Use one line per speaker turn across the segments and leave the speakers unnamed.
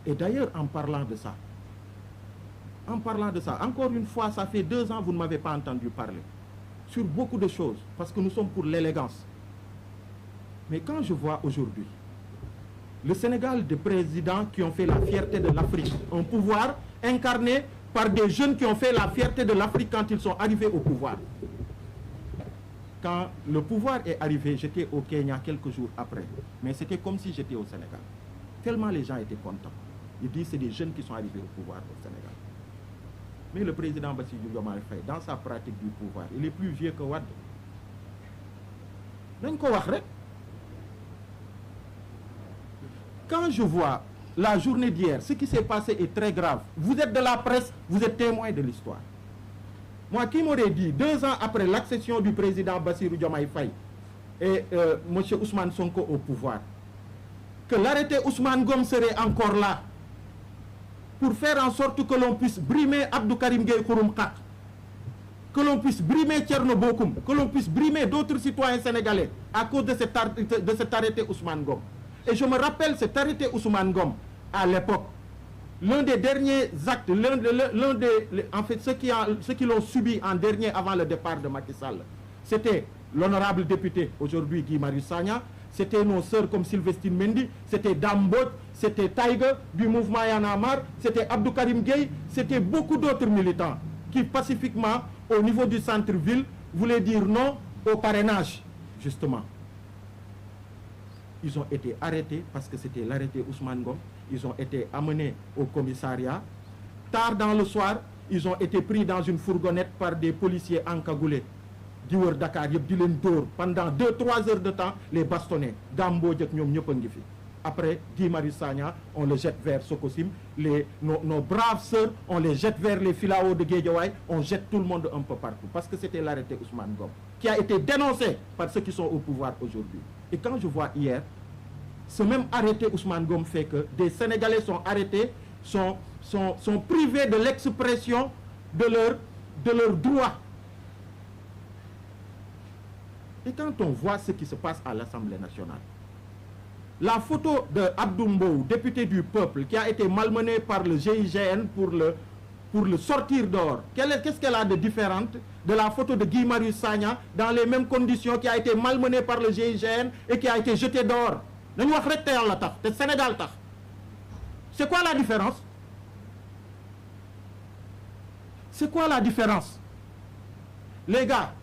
Et d'ailleurs, en parlant de ça, encore une fois, ça fait 2 ans, vous ne m'avez pas entendu parler sur beaucoup de choses, parce que nous sommes pour l'élégance. Mais quand je vois aujourd'hui le Sénégal de présidents qui ont fait la fierté de l'Afrique, un pouvoir incarné par des jeunes qui ont fait la fierté de l'Afrique quand ils sont arrivés au pouvoir. Quand le pouvoir est arrivé, j'étais au Kenya quelques jours après, mais c'était comme si j'étais au Sénégal. Tellement les gens étaient contents. Ils disent que c'est des jeunes qui sont arrivés au pouvoir au Sénégal. Mais le président Bassirou Diomaye Faye, dans sa pratique du pouvoir, il est plus vieux que Wade. Quand je vois la journée d'hier, ce qui s'est passé est très grave. Vous êtes de la presse, vous êtes témoin de l'histoire. Moi, qui m'aurait dit, 2 ans après l'accession du président Bassirou Diomaye Faye et M. Ousmane Sonko au pouvoir, que l'arrêté Ousmane Ngom serait encore là pour faire en sorte que l'on puisse brimer Abdou Karim Gueye Khouroum Kak, que l'on puisse brimer Thierno Bokoum, que l'on puisse brimer d'autres citoyens sénégalais à cause de cet arrêté Ousmane Ngom. Et je me rappelle cet arrêté Ousmane Ngom à l'époque. L'un des derniers actes, en fait, ceux qui l'ont subi en dernier avant le départ de Macky Sall, c'était l'honorable député, aujourd'hui Guy Marius Sagna, c'était nos sœurs comme Sylvestine Mendy, c'était Dame Mbodj, c'était Taïga du mouvement Y'en a marre, c'était Abdou Karim Gueye, c'était beaucoup d'autres militants qui pacifiquement, au niveau du centre-ville, voulaient dire non au parrainage, justement. Ils ont été arrêtés parce que c'était l'arrêté Ousmane Ngom. Ils ont été amenés au commissariat. Tard dans le soir, ils ont été pris dans une fourgonnette par des policiers encagoulés. Diwer Dakar, pendant 2-3 heures de temps, les bastonnés. Gambo, après, Guy Marius Sagna, on le jette vers Sokosim. Nos braves sœurs, on les jette vers les filaos de Guédiawaye. On jette tout le monde un peu partout. Parce que c'était l'arrêté Ousmane Ngom, qui a été dénoncé par ceux qui sont au pouvoir aujourd'hui. Et quand je vois hier, ce même arrêté Ousmane Ngom fait que des Sénégalais sont arrêtés, sont privés de l'expression de leur droit. Et quand on voit ce qui se passe à l'Assemblée nationale, la photo de Abdou Mbow, député du peuple, qui a été malmené par le GIGN pour le sortir dehors, qu'est-ce qu'elle a de différente de la photo de Guy Marius Sagna dans les mêmes conditions, qui a été malmené par le GIGN et qui a été jeté dehors? C'est quoi la différence? C'est quoi la différence? Les gars,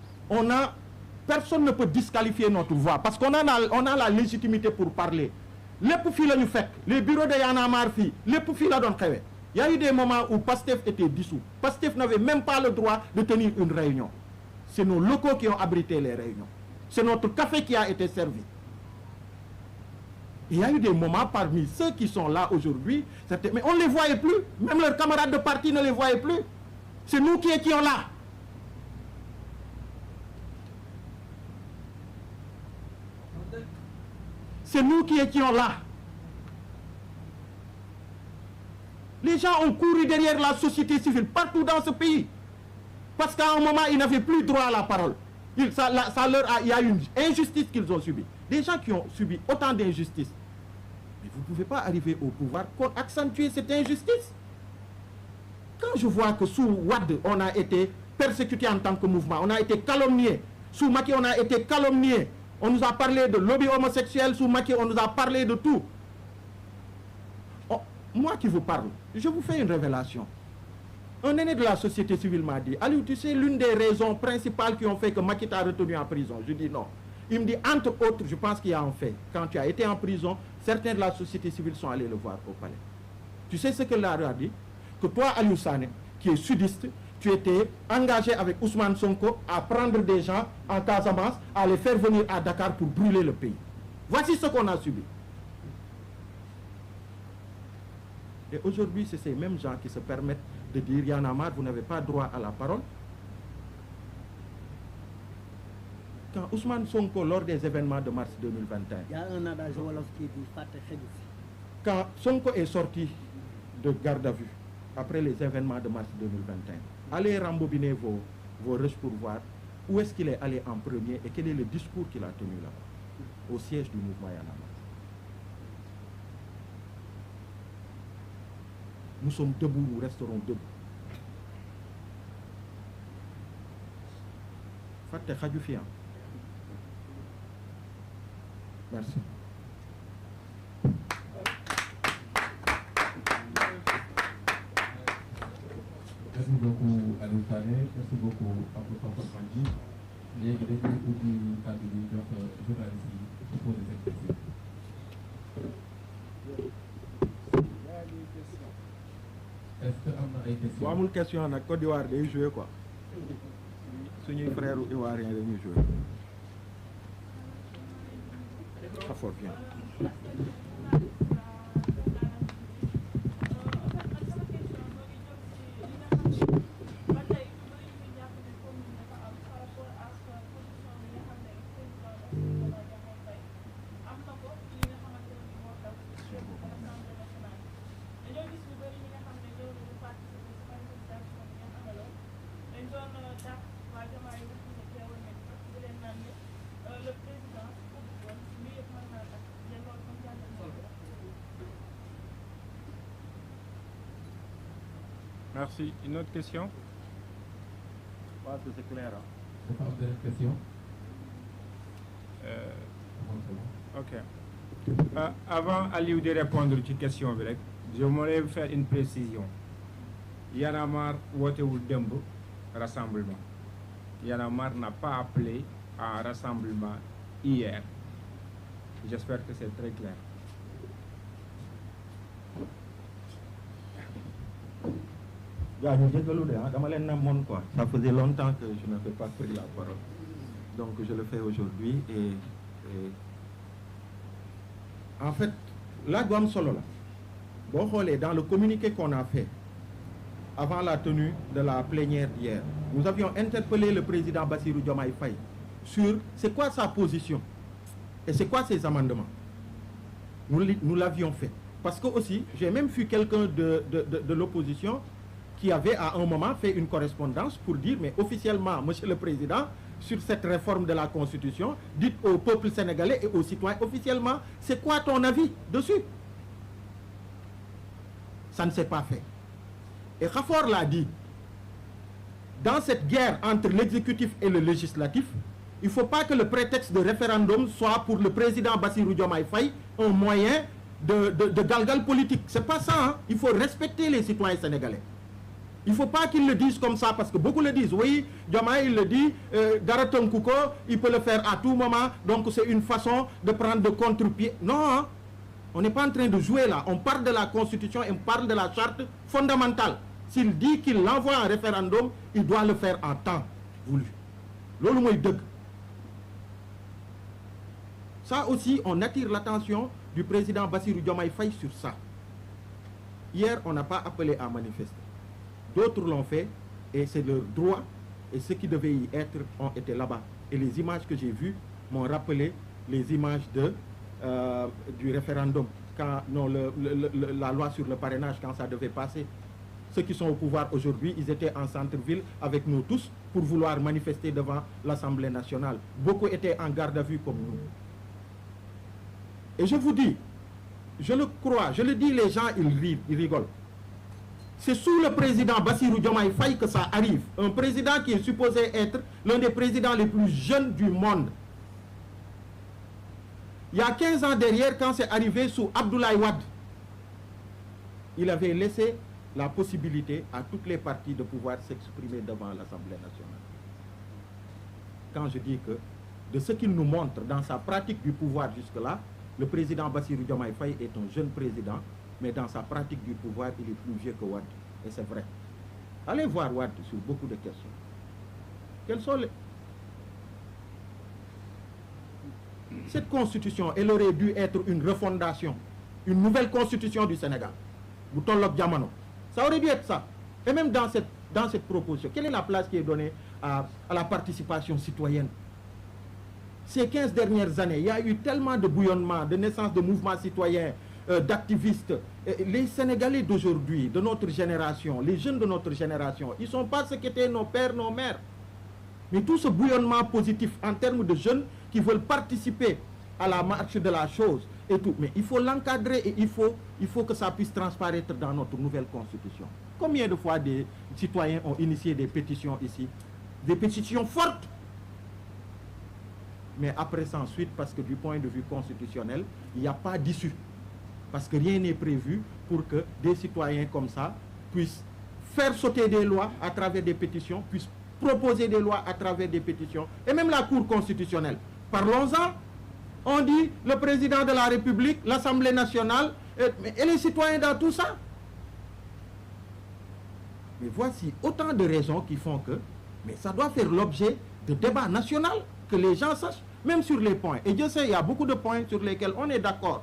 personne ne peut disqualifier notre voix parce qu'on a la légitimité pour parler. Les bureaux de Y'en a marre, les poufis là. Il y a eu des moments où Pastef était dissous. Pastef n'avait même pas le droit de tenir une réunion. C'est nos locaux qui ont abrité les réunions. C'est notre café qui a été servi. Il y a eu des moments parmi ceux qui sont là aujourd'hui, mais on ne les voyait plus. Même leurs camarades de parti ne les voyaient plus. C'est nous qui étions là. C'est nous qui étions là. Les gens ont couru derrière la société civile partout dans ce pays. Parce qu'à un moment, ils n'avaient plus droit à la parole. Il y a une injustice qu'ils ont subie. Des gens qui ont subi autant d'injustice. Mais vous ne pouvez pas arriver au pouvoir pour accentuer cette injustice. Quand je vois que sous Wade, on a été persécuté en tant que mouvement, on a été calomnié. Sous Macky, on a été calomnié. On nous a parlé de lobby homosexuel. Sous Macky, on nous a parlé de tout. Moi qui vous parle, je vous fais une révélation. Un aîné de la société civile m'a dit, Aliou, tu sais, l'une des raisons principales qui ont fait que Macky t'a retenu en prison. Je dis non. Il me dit, entre autres, je pense qu'il y a un fait. Quand tu as été en prison, certains de la société civile sont allés le voir au palais. Tu sais ce que l'ARE a dit? Que toi, Aliou Sané, qui est sudiste, tu étais engagé avec Ousmane Sonko à prendre des gens en Casamance, à les faire venir à Dakar pour brûler le pays. Voici ce qu'on a subi. Et aujourd'hui, c'est ces mêmes gens qui se permettent de dire, Y'en a marre, vous n'avez pas droit à la parole. Quand Ousmane Sonko, lors des événements de mars 2021,
il y a un adage Wolof qui dit,
quand Sonko est sorti de garde à vue, après les événements de mars 2021, allez rembobiner vos rushs pour voir où est-ce qu'il est allé en premier et quel est le discours qu'il a tenu là-bas, au siège du mouvement Y'en a marre. Nous sommes debout, nous resterons debout. Fatte Khadjoufian. Merci.
Merci beaucoup Aliou Sané, merci beaucoup Abdou Fatah Kandji. Léegi dañuy ubbi kàddu gi jox journaliste yi pour poser cette question. Est-ce que am na ay questions?
Bu amul question nag Côte d'Ivoire day jouer quoi. Suñuy frères ivoiriens dañuy jouer. Ça fort bien.
Merci. Une autre question?
Je pense que c'est clair.
Dafa am beneen question?
Ok. Avant Aliou de répondre ci question bi rek, je voudrais faire une précision. Y'en a marre wootewul démb rassemblement. Y'en a marre n'a pas appelé à un rassemblement hier. J'espère que c'est très clair.
Gars, ñu jégalu de dama leen namoon quoi. Ça faisait longtemps que je n'avais pas pris la parole. Donc je le fais aujourd'hui et en fait, là du am solo la. Boo xoolee dans le communiqué qu'on a fait avant la tenue de la plénière d'hier, nous avions interpellé le président Bassirou Diomaye Faye sur c'est quoi sa position et c'est quoi ses amendements. Nous l'avions fait. Parce que aussi, j'ai même vu quelqu'un de l'opposition qui avait à un moment fait une correspondance pour dire, mais officiellement, Monsieur le Président, sur cette réforme de la Constitution, dites au peuple sénégalais et aux citoyens officiellement, c'est quoi ton avis dessus? Ça ne s'est pas fait. Et Khafor l'a dit, dans cette guerre entre l'exécutif et le législatif, il ne faut pas que le prétexte de référendum soit pour le président Bassirou Diomaye Faye un moyen de galgal politique. C'est pas ça, hein? Il faut respecter les citoyens sénégalais. Il ne faut pas qu'ils le disent comme ça, parce que beaucoup le disent. Oui, Diomaye, il le dit, Daraton Kouko, il peut le faire à tout moment, donc c'est une façon de prendre de contre-pied. Non, hein? On n'est pas en train de jouer là. On parle de la Constitution et on parle de la charte fondamentale. S'il dit qu'il envoie un référendum, il doit le faire en temps voulu. Lolo moy deug. Ça aussi, on attire l'attention du président Bassirou Diomaye Faye sur ça. Hier, on n'a pas appelé à manifester. D'autres l'ont fait et c'est leur droit. Et ceux qui devaient y être ont été là-bas. Et les images que j'ai vues m'ont rappelé les images du référendum, quand, non, la loi sur le parrainage, quand ça devait passer. Ceux qui sont au pouvoir aujourd'hui, ils étaient en centre-ville avec nous tous pour vouloir manifester devant l'Assemblée nationale. Beaucoup étaient en garde à vue comme nous. Et je vous dis, je le crois, je le dis, les gens, ils rient, ils rigolent. C'est sous le président Bassirou Diomaye Faye que ça arrive. Un président qui est supposé être l'un des présidents les plus jeunes du monde. Il y a 15 ans derrière, quand c'est arrivé sous Abdoulaye Wade, il avait laissé la possibilité à toutes les parties de pouvoir s'exprimer devant l'Assemblée nationale. Quand je dis que, de ce qu'il nous montre dans sa pratique du pouvoir jusque-là, le président Bassirou Diomaye Faye est un jeune président, mais dans sa pratique du pouvoir, il est plus vieux que Wade. Et c'est vrai. Allez voir Wade sur beaucoup de questions. Quelles sont les... Cette constitution, elle aurait dû être une refondation, une nouvelle constitution du Sénégal. Boutolok Diamano. Ça aurait dû être ça. Et même dans cette proposition, quelle est la place qui est donnée à la participation citoyenne? Ces 15 dernières années, il y a eu tellement de bouillonnement, de naissance de mouvements citoyens, d'activistes. Les Sénégalais d'aujourd'hui, de notre génération, les jeunes de notre génération, ils ne sont pas ce qu'étaient nos pères, nos mères. Mais tout ce bouillonnement positif en termes de jeunes qui veulent participer à la marche de la chose, et tout. Mais il faut l'encadrer et il faut que ça puisse transparaître dans notre nouvelle constitution. Combien de fois des citoyens ont initié des pétitions ici? Des pétitions fortes. Mais après ça ensuite, parce que du point de vue constitutionnel, il n'y a pas d'issue. Parce que rien n'est prévu pour que des citoyens comme ça puissent faire sauter des lois à travers des pétitions, puissent proposer des lois à travers des pétitions, et même la Cour constitutionnelle. Parlons-en. On dit le président de la République, l'Assemblée nationale, et les citoyens dans tout ça. Mais voici autant de raisons qui font que, mais ça doit faire l'objet de débats nationaux, que les gens sachent, même sur les points. Et Dieu sait, il y a beaucoup de points sur lesquels on est d'accord.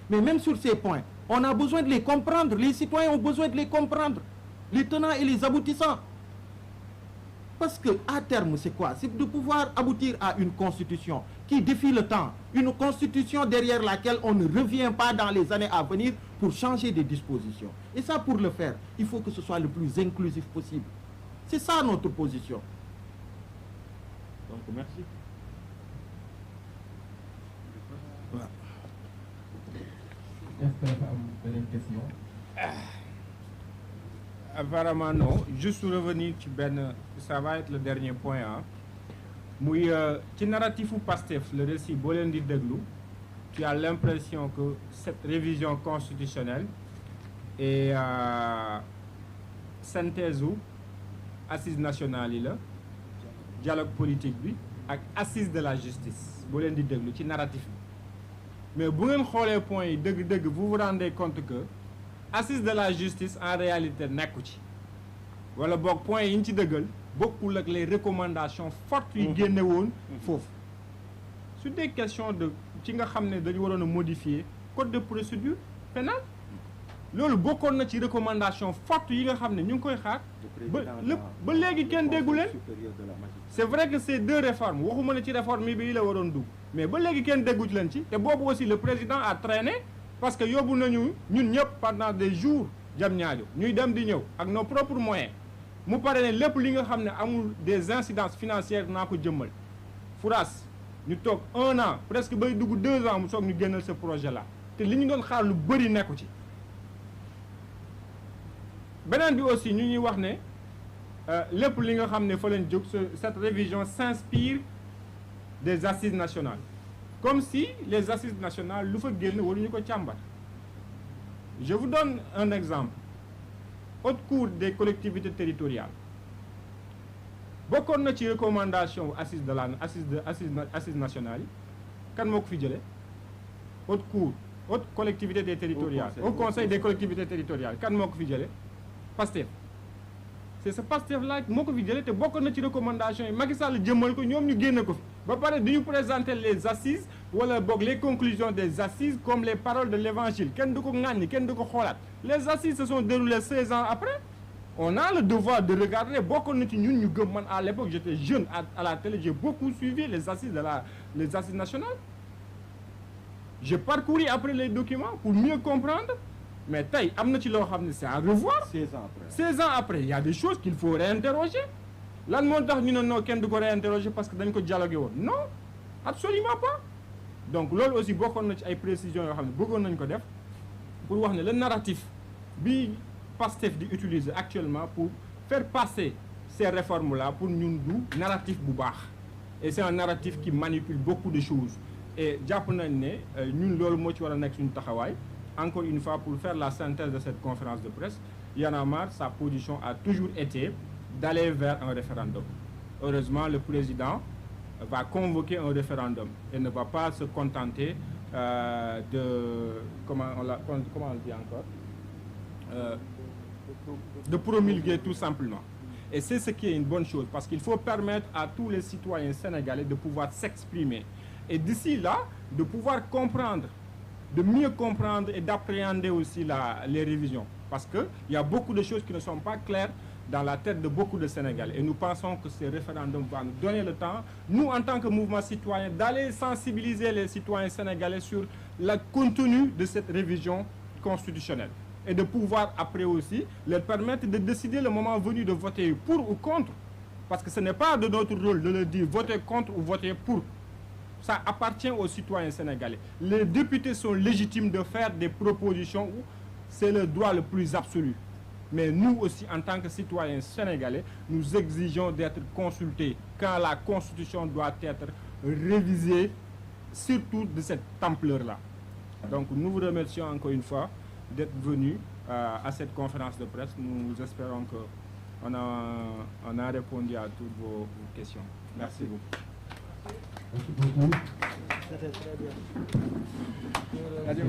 Mais même sur ces points, on a besoin de les comprendre. Les citoyens ont besoin de les comprendre. Les tenants et les aboutissants. Parce qu'à terme, c'est quoi? C'est de pouvoir aboutir à une constitution qui défie le temps. Une constitution derrière laquelle on ne revient pas dans les années à venir pour changer des dispositions. Et ça, pour le faire, il faut que ce soit le plus inclusif possible. C'est ça notre position. Donc, merci. Voilà.
Est-ce que dafa am beneen question?
Apparemment non. Juste revenir ci benn, ça va être le dernier point ah. muy ci narratifu Pastef le récit boo leen di déglu, tu as l'impression que cette révision constitutionnelle est synthèse u assise nationale yi la, dialogue politique bi ak assise de la justice boo leen di déglu ci narratif bi. Mais bu ngeen xoolee points yi dëgg-dëgg vous vous rendez compte que assise de la justice en réalité nekku ci, wala boog points yi ñu ci dëggal bokkul ak les recommandations fortes yi génne woon foofu. Sur des questions de ci nga xam ne dañu waroon a modifier code de procédure pénale, loolu bokkoon na ci recommandation fortes yi nga xam ne ñu ngi koy xaar ba léegi kenn déggu leen. C'est vrai que ces deux réformes waxuma ne ci réforme yi bii la waroon dugg, mais ba léegi kenn déggu ci leen ci, te boobu aussi le président a traîné parce que yóbbu nañu ñun ñëpp pendant des jours Diamniadio ñuy dem di ñëw ak nos propres moyens. Mu pare ne lépp li nga xam ne amul des incidences financières naa ko jëmmal. Fouras ñu toog 1 an presque bay dugg 2 ans mu soog ñu génnal ce projet là, te li ñu doon xaar lu bëri nekku ci. Beneen bi aussi ñu ñuy wax ne lépp li nga xam ne fa lañ jóg, cette révision s'inspire des assises nationales, comme si les assises nationales lu fa génn waruñu ko càmbar. Je vous donne un exemple. Haute Cour des collectivités territoriales bokkoon na ci recommandation assise de la assise nationale yi, kan moo ko fi jëlee? Haute Cour, haute collectivité des territoriales, au conseil des collectivités territoriales, kan moo ko fi jëlee? Pastef. C'est ce Pastef là moo ko fi jëlee te bokkoon na ci recommandation yi, Macky Sall jëmmal ko, ñoom ñu génn ko fi ba pare di ñu présenter les assises wala boog les conclusions des assises comme les paroles de l'évangile. Kenn du ko ŋàññi, kenn du ko xoolaat. Les assises se sont déroulées 16 ans après. On a le devoir de regarder. Bokkoon na ci ñun ñu gëm, man à l'époque j'étais jeune à la télé, j'ai beaucoup suivi les assises les assises nationales. J'ai parcouru après les documents pour mieux comprendre. Mais tey am na ci loo xam ne c'est à revoir.
16 ans après.
16 ans après, il y a des choses qu'il faut réinterroger. Lan moo tax ñu ne non kenn du ko réinterroger parce que dañ ko dialogué woon? Non, absolument pas. Donc loolu aussi bokkoon na ci ay précisions yoo xam ne bëggoon nañ ko def pour wax ne le narratif bi Pastef di utiliser actuellement pour faire passer ces réformes là pour ñun du narratif bu baax. Et c'est un narratif qui manipule beaucoup de choses. Et jàpp nañ ne ñun loolu moo ci war a nekk suñu taxawaay. Encore une fois, pour faire la synthèse de cette conférence de presse, Y'en a marre, sa position a toujours été d'aller vers un référendum. Heureusement, le président va convoquer un référendum et ne va pas se contenter comment on le dit encore, de promulguer tout simplement. Et c'est ce qui est une bonne chose, parce qu'il faut permettre à tous les citoyens sénégalais de pouvoir s'exprimer. Et d'ici là, de pouvoir comprendre, de mieux comprendre et d'appréhender aussi les révisions. Parce qu'il y a beaucoup de choses qui ne sont pas claires dans la tête de beaucoup de Sénégalais. Et nous pensons que ce référendum va nous donner le temps, nous en tant que mouvement citoyen, d'aller sensibiliser les citoyens sénégalais sur le contenu de cette révision constitutionnelle. Et de pouvoir après aussi leur permettre de décider le moment venu de voter pour ou contre. Parce que ce n'est pas de notre rôle de leur dire voter contre ou voter pour. ça appartient aux citoyens sénégalais. Les députés sont légitimes de faire des propositions où c'est le droit le plus absolu. Mais nous aussi, en tant que citoyens sénégalais, nous exigeons d'être consultés quand la Constitution doit être révisée, surtout de cette ampleur-là. Donc nous vous remercions encore une fois d'être venus à cette conférence de presse. Nous espérons qu'on a répondu à toutes vos questions. Merci beaucoup.
Merci beaucoup.
C'était très bien.
Adieu.